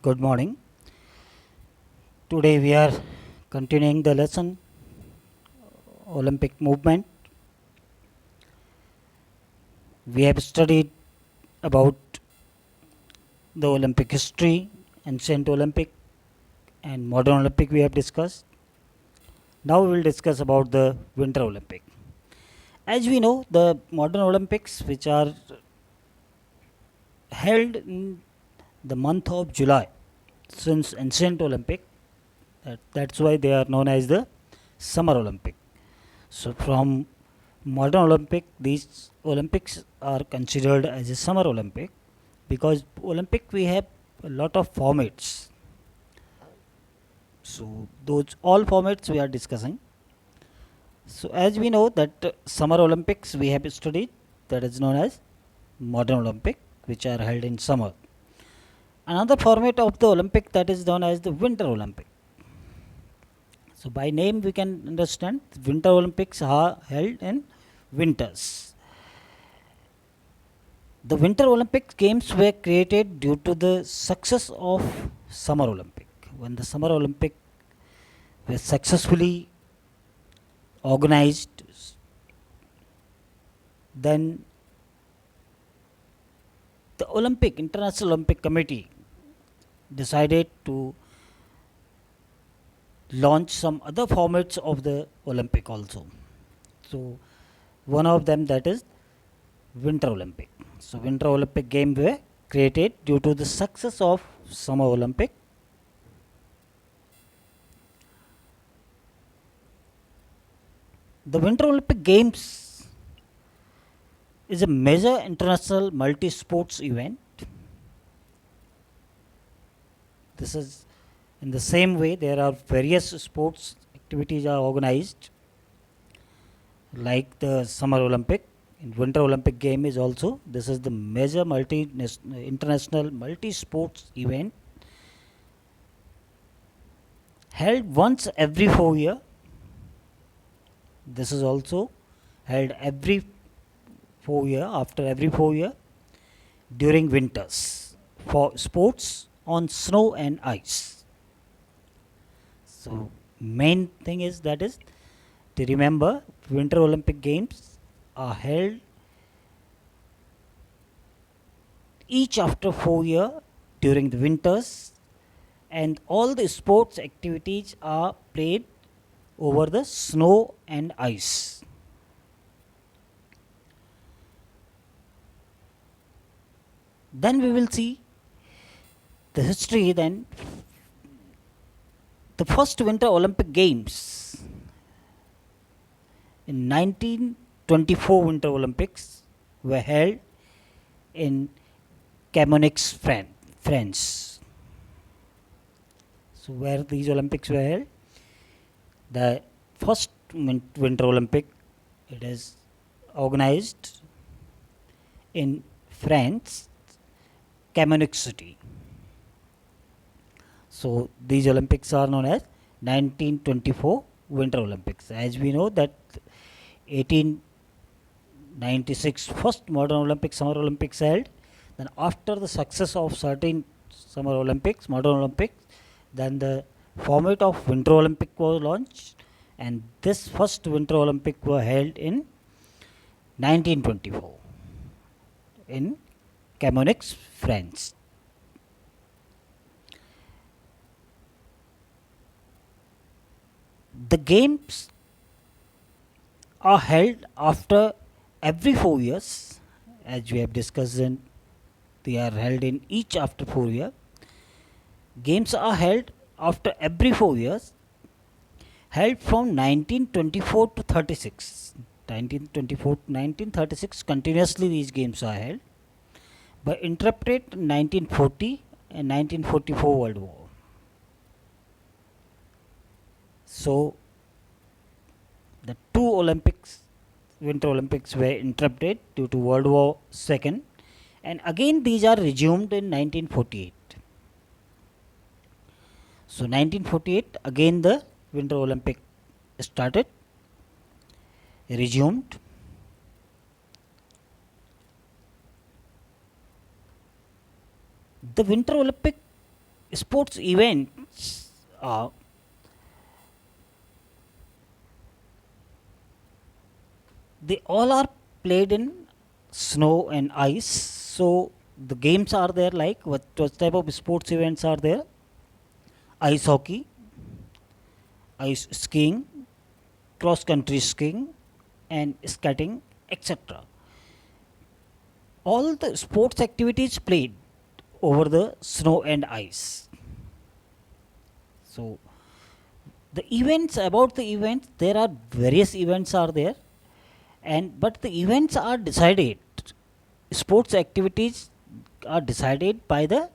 Good morning. Today we are continuing the lesson Olympic movement. We have studied about the Olympic history, ancient Olympic and modern Olympic we have discussed. Now we will discuss about the Winter Olympic. As we know, the modern Olympics which are held in the month of July since ancient Olympic, that's why they are known as the Summer Olympic. So from modern Olympic, these Olympics are considered as a Summer Olympic because Olympic we have a lot of formats. So those all formats we are discussing. So as we know that Summer Olympics we have studied, that is known as modern Olympic, which are held in summer. Another format of the Olympic that is known as the Winter Olympic. So by name we can understand Winter Olympics are held in winters. The Winter Olympic Games were created due to the success of Summer Olympic. When the Summer Olympic were successfully organized, then the International Olympic Committee decided to launch some other formats of the Olympic also. So one of them that is Winter Olympic. So Winter Olympic Games were created due to the success of Summer Olympic. The Winter Olympic Games is a major international multi-sports event. This is in the same way there are various sports activities are organized like the Summer Olympic. In Winter Olympic Game is also this is the major international multi-sports event held once every 4 years. This is also held every 4 years, after every 4 years during winters for sports on snow and ice. So main thing is that is to remember Winter Olympic Games are held each after 4 years during the winters, and all the sports activities are played over the snow and ice. Then we will see the history. Then the first Winter Olympic Games in 1924 Winter Olympics were held in Chamonix, France. So where these Olympics were held? The first Winter Olympic, it is organized in France, Chamonix city. So these Olympics are known as 1924 Winter Olympics. As we know that 1896 first modern Olympics, Summer Olympics held. Then after the success of certain Summer Olympics, modern Olympics, then the format of Winter Olympic was launched, and this first Winter Olympic were held in 1924 in Chamonix, France. The games are held after every 4 years, as we have discussed. They are held in each after 4 years. Games are held after every 4 years, held from 1924 to 36. 1924 to 1936 continuously these games are held, but interrupted in 1940 and 1944 World War. So the two Winter Olympics were interrupted due to World War II, and again these are resumed in 1948. So 1948 again the Winter Olympic started, resumed. The Winter Olympic sports events, they all are played in snow and ice. So the games are there, like what type of sports events are there? Ice hockey, ice skiing, cross country skiing, and skating, etc. All the sports activities played over the snow and ice. So the events, about the events, there are various events are there, and but the events are decided, sports activities are decided by the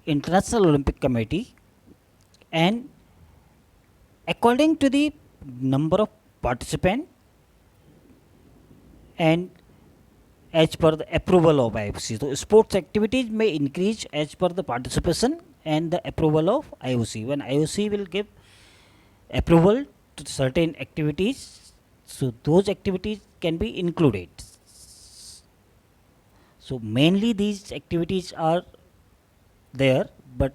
International Olympic Committee, and according to the number of participants and as per the approval of IOC. So sports activities may increase as per the participation and the approval of IOC. When IOC will give approval to certain activities, so those activities can be included. So mainly these activities are there, but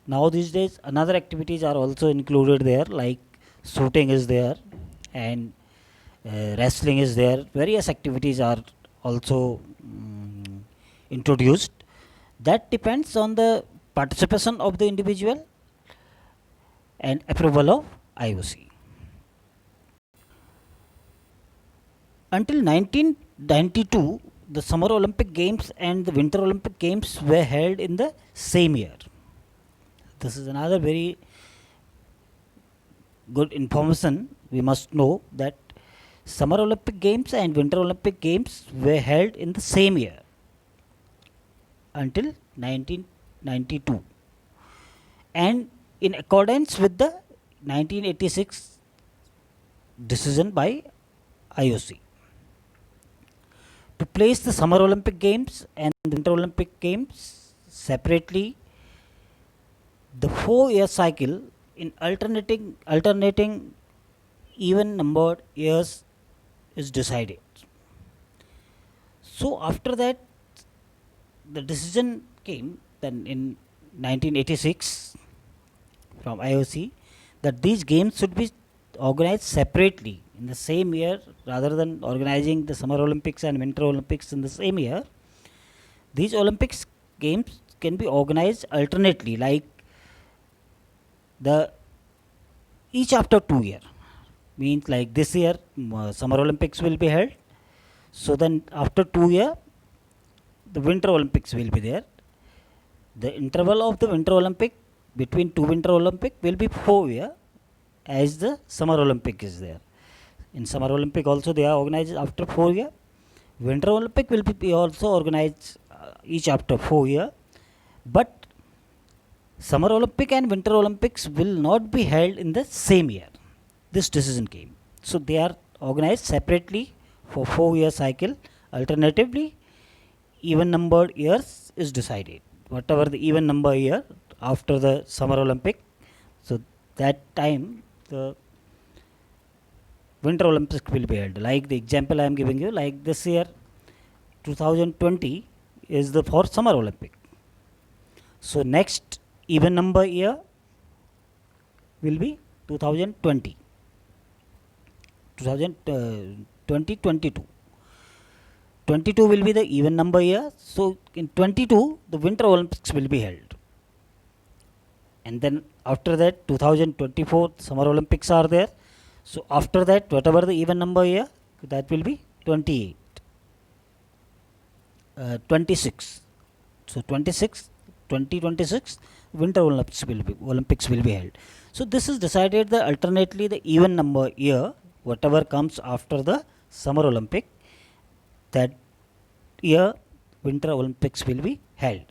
now these days another activities are also included there, like shooting is there, and wrestling is there. Various activities are also introduced. That depends on the participation of the individual and approval of IOC. Until 1992, the Summer Olympic Games and the Winter Olympic Games were held in the same year. This is another very good information. We must know that Summer Olympic Games and Winter Olympic Games were held in the same year until 1992, and in accordance with the 1986 decision by IOC. To place the Summer Olympic Games and the Winter Olympic Games separately, the 4-year cycle in alternating even numbered years is decided. So after that, the decision came then in 1986 from IOC that these games should be organized separately in the same year rather than organizing the Summer Olympics and Winter Olympics in the same year. These Olympics games can be organized alternately, like the each after 2 year, means like this year Summer Olympics will be held, so then after 2 year the Winter Olympics will be there. The interval of the Winter Olympic between two Winter Olympic will be 4 year, as the Summer Olympic is there. In Summer Olympic also they are organized after 4 year. Winter Olympic will be also organized each after 4 year, but Summer Olympic and Winter Olympics will not be held in the same year. This decision came. So they are organized separately for 4 year cycle. Alternatively, even numbered years is decided. Whatever the even number year after the Summer Olympic, so that time the Winter Olympics will be held. Like the example I am giving you, like this year 2020 is the for Summer Olympic. So next even number year will be 2020, 2022. 22 will be the even number year. So in 22 the Winter Olympics will be held, and then after that 2024 Summer Olympics are there. So after that whatever the even number year, that will be 28, 26. So 26, 2026 Winter Olympics will be held. So this is decided the alternately the even number year, whatever comes after the Summer Olympic, that year Winter Olympics will be held.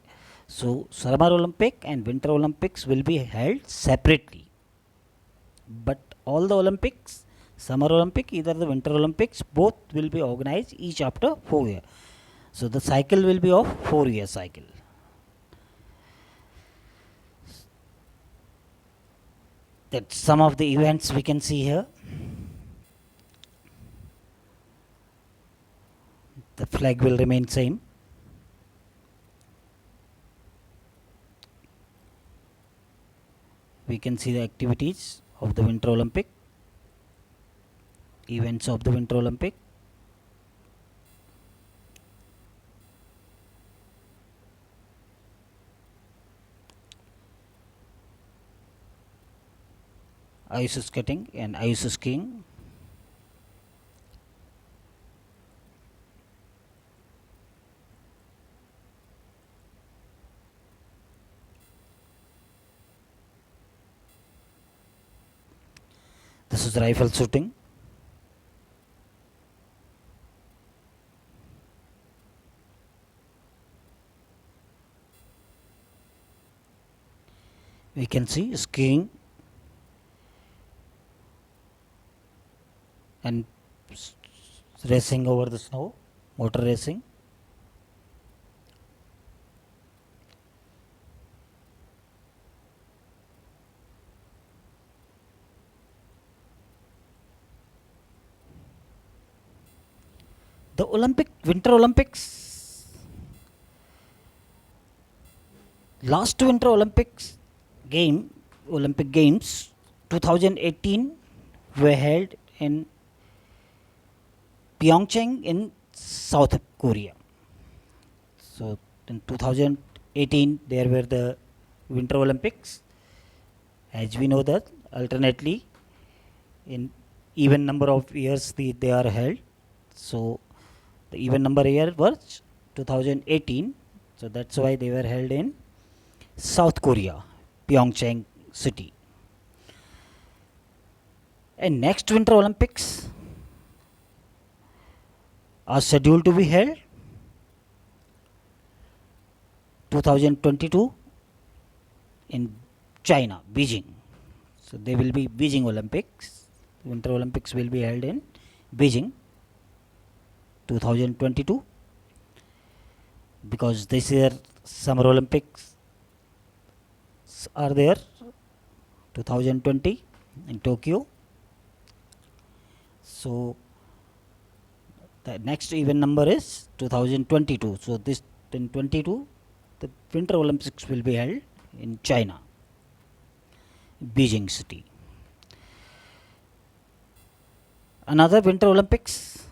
So Summer Olympic and Winter Olympics will be held separately, but all the Olympics, Summer Olympic, either the Winter Olympics, both will be organized each after 4 year. So the cycle will be of 4 year cycle. That's some of the events we can see here. The flag will remain same. we can see the activities of the Winter Olympic, events of the Winter Olympic. Ice skating and ice skiing. This is rifle shooting. We can see skiing and racing over the snow, motor racing. The Winter Olympics, last Winter Olympic Games 2018 were held in Pyeongchang in South Korea. So in 2018 there were the Winter Olympics. As we know that alternately in even number of years they are held. So the even number year was 2018. So that's why they were held in South Korea, Pyeongchang city. And next Winter Olympics are scheduled to be held 2022 in China, Beijing. So they will be Beijing Olympics. Winter Olympics will be held in Beijing 2022, because this year Summer Olympics are there 2020 in Tokyo. So the next even number is 2022. So this in 22 the Winter Olympics will be held in China, Beijing city. Another Winter Olympics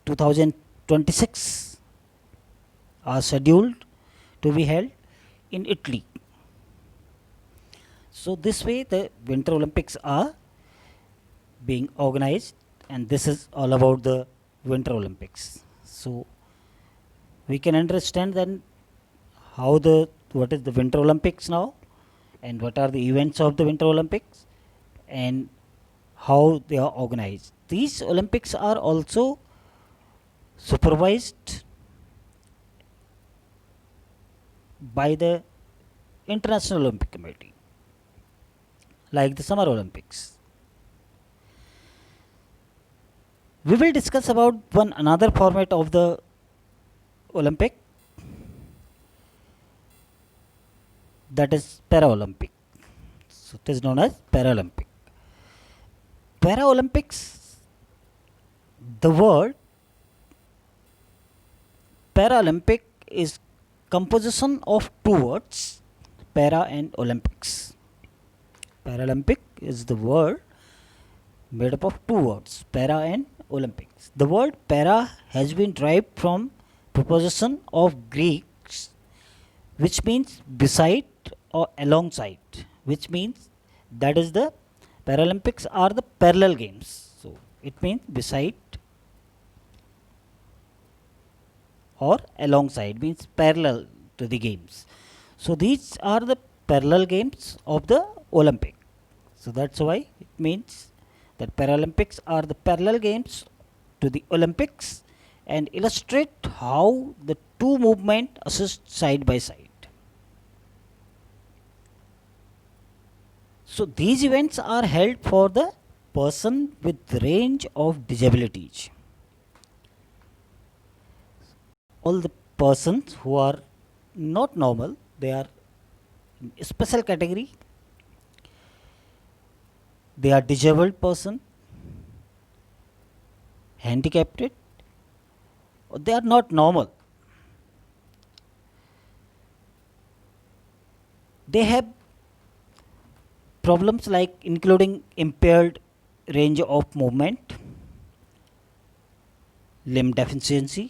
2026 are scheduled to be held in Italy. So this way the Winter Olympics are being organized, and this is all about the Winter Olympics. So we can understand then what is the Winter Olympics now, and what are the events of the Winter Olympics, and how they are organized. These Olympics are also supervised by the International Olympic Committee, like the Summer Olympics. We will discuss about another format of the Olympic, that is Paralympic. So it is known as Paralympic. Paralympics, the word Paralympic is composition of two words, para and Olympics. Paralympic is the word made up of two words, para and Olympics. The word para has been derived from preposition of Greeks, which means beside or alongside, which means that is the Paralympics are the parallel games. So it means beside or alongside, means parallel to the games. So these are the parallel games of the Olympic. So that's why it means that Paralympics are the parallel games to the Olympics and illustrate how the two movements assist side by side. So these events are held for the person with range of disabilities. All the persons who are not normal, they are in special category. They are disabled person, handicapped, or they are not normal. They have problems like including impaired range of movement, limb deficiency,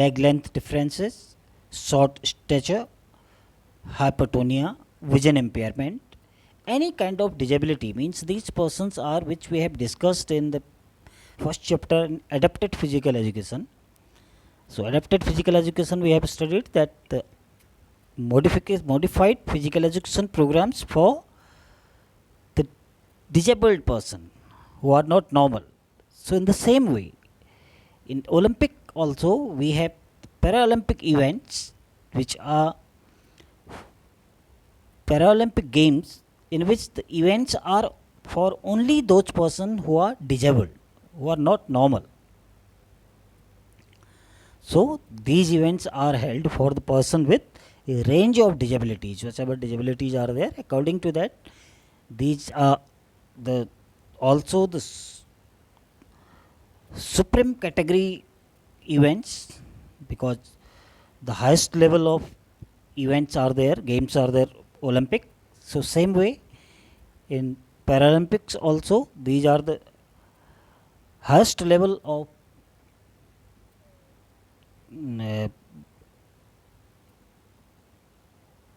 leg length differences, short stature, hypertonia, vision impairment, any kind of disability means these persons are which we have discussed in the first chapter in adapted physical education. So adapted physical education we have studied that the modified physical education programs for the disabled person who are not normal. So in the same way, in Olympic also we have Paralympic events which are Paralympic games in which the events are for only those persons who are disabled, who are not normal. So these events are held for the person with a range of disabilities, whatever disabilities are there. According to that, these are the also the supreme category events, because the highest level of events are there, games are there, Olympic. So same way in Paralympics also these are the highest level of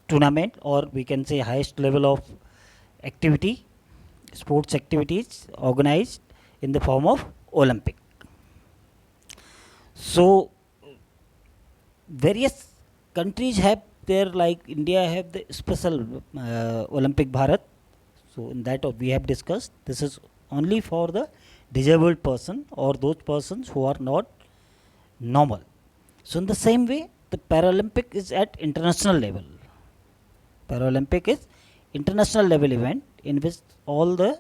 tournament, or we can say highest level of activity, sports activities organized in the form of Olympic. So various countries have their, like India have the special Olympic Bharat. So in that we have discussed this is only for the disabled person or those persons who are not normal. So in the same way, the Paralympic is at international level. Paralympic is international level event in which all the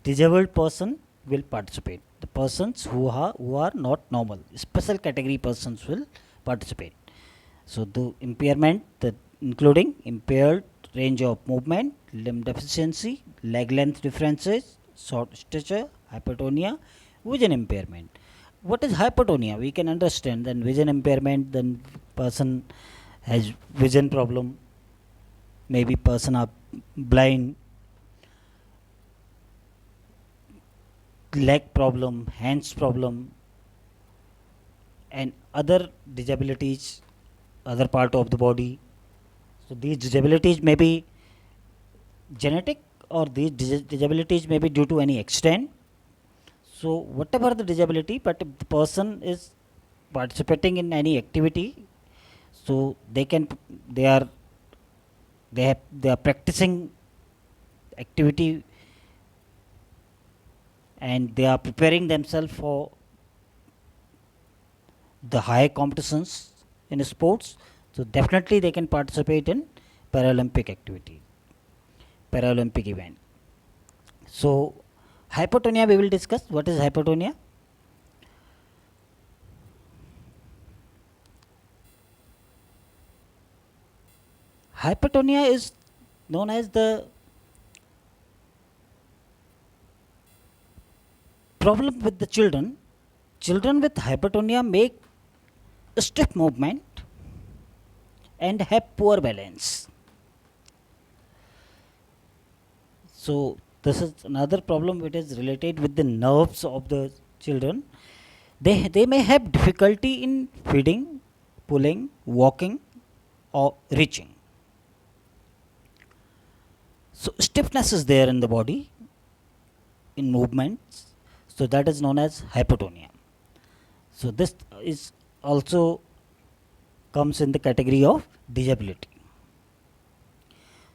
disabled person will participate. The persons who are not normal, special category persons will participate. So the impairment, including impaired range of movement, limb deficiency, leg length differences, short stature, hypertonia, vision impairment. What is hypertonia? We can understand. Then vision impairment, then person has vision problem, maybe person are blind, leg problem, hands problem, and other disabilities, other part of the body. So these disabilities may be genetic, or these disabilities may be due to any accident. So whatever the disability, but if the person is participating in any activity, so they are they are practicing activity and they are preparing themselves for the high competitions in sports. So definitely they can participate in Paralympic activity, Paralympic event. So hypotonia we will discuss. What is hypotonia? Hypotonia is known as the problem with the children. Children with hypotonia make stiff movement and have poor balance. So this is another problem which is related with the nerves of the children. They may have difficulty in feeding, pulling, walking, or reaching. So stiffness is there in the body, in movements. So that is known as hypotonia. So this is also comes in the category of disability.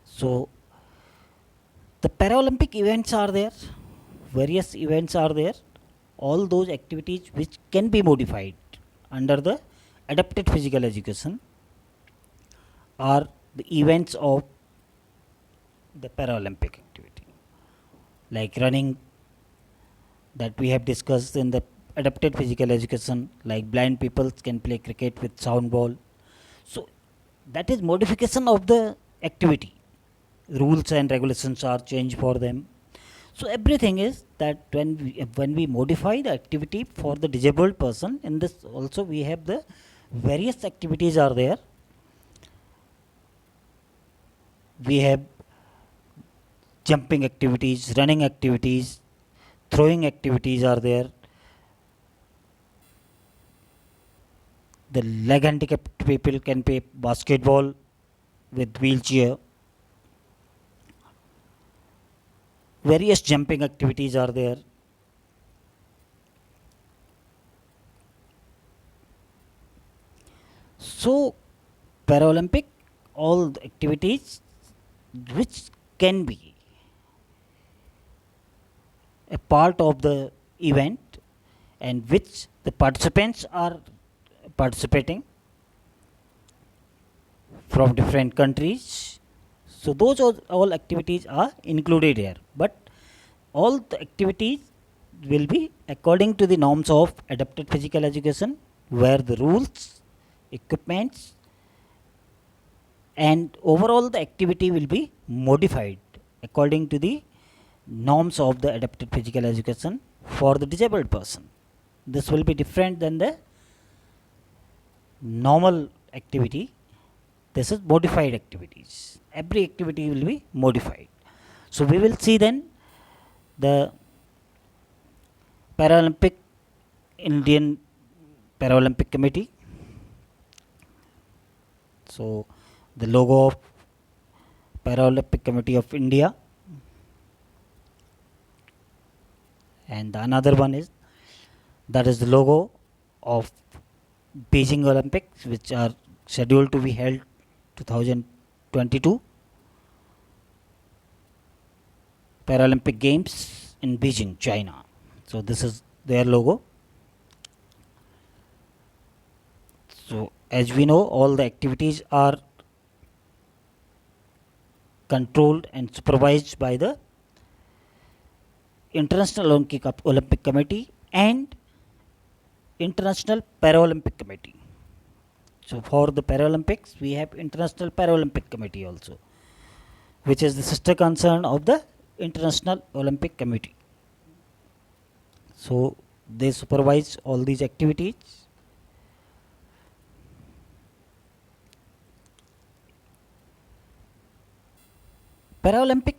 So the Paralympic events are there, various events are there, all those activities which can be modified under the adapted physical education are the events of the Paralympic activity, like running, that we have discussed in the adapted physical education, like blind people can play cricket with sound ball. So that is modification of the activity. Rules and regulations are changed for them. So everything is that when we modify the activity for the disabled person, in this also we have the various activities are there. We have jumping activities, running activities, throwing activities are there. The leg handicapped people can play basketball with wheelchair. Various jumping activities are there. So, Paralympic, all the activities which can be a part of the event and which the participants are participating from different countries. So, those all activities are included here, but all the activities will be according to the norms of adapted physical education, where the rules, equipments, and overall the activity will be modified according to the norms of the adapted physical education for the disabled person. This will be different than the normal activity. This is modified activities. Every activity will be modified. So we will see then the Paralympic, Indian Paralympic Committee. So the logo of Paralympic Committee of India, and the another one is, that is the logo of Beijing Olympics, which are scheduled to be held 2022 Paralympic Games in Beijing, China. So this is their logo. So as we know, all the activities are controlled and supervised by the International Olympic Committee and International Paralympic Committee. So for the Paralympics, we have International Paralympic Committee also, which is the sister concern of the International Olympic Committee. So they supervise all these activities. Paralympic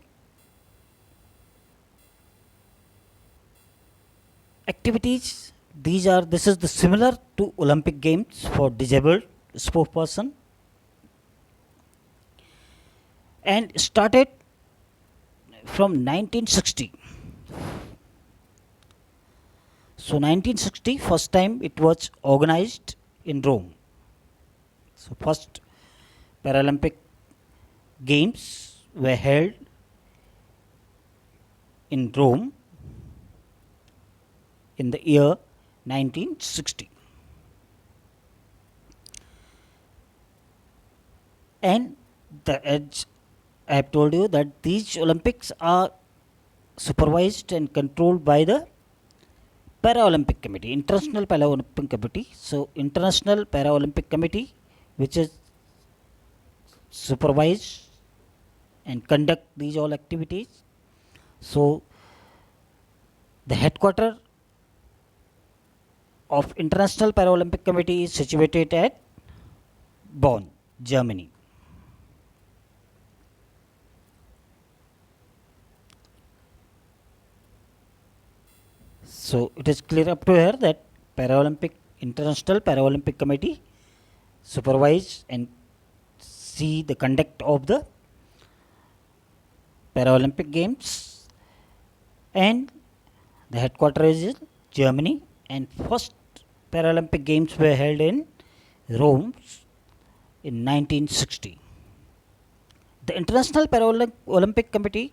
activities, this is the similar to Olympic Games for disabled sport person, and started from 1960. So 1960, first time it was organized in Rome. So first Paralympic Games were held in Rome in the year 1960. And as I have told you that these Olympics are supervised and controlled by the Paralympic Committee, International Paralympic Committee. So International Paralympic Committee, which is supervise and conduct these all activities. So the headquarter of International Paralympic Committee is situated at Bonn, Germany. So it is clear up to here that International Paralympic Committee supervise and see the conduct of the Paralympic Games, and the headquarters is Germany, and first Paralympic Games were held in Rome in 1960. The International Paralympic Committee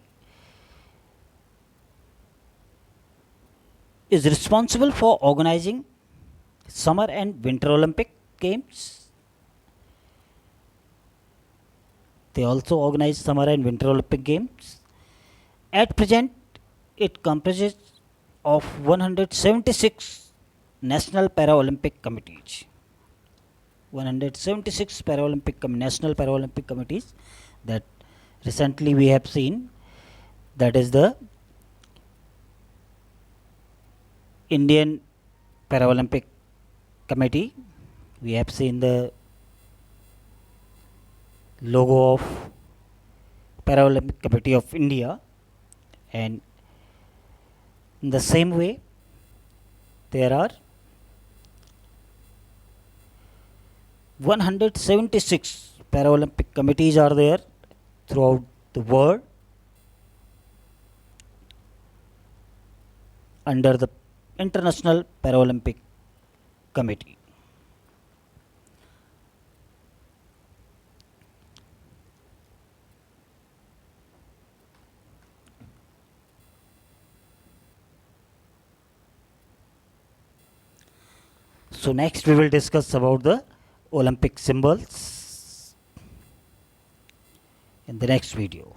is responsible for organizing Summer and Winter Olympic Games. They also organize Summer and Winter Olympic Games. At present, it comprises of 176 National Paralympic Committees. 176 National Paralympic Committees that recently we have seen, that is the Indian Paralympic Committee. We have seen the logo of Paralympic Committee of India, And in the same way, there are 176 Paralympic committees are there throughout the world under the International Paralympic Committee. So next we will discuss about the Olympic symbols in the next video.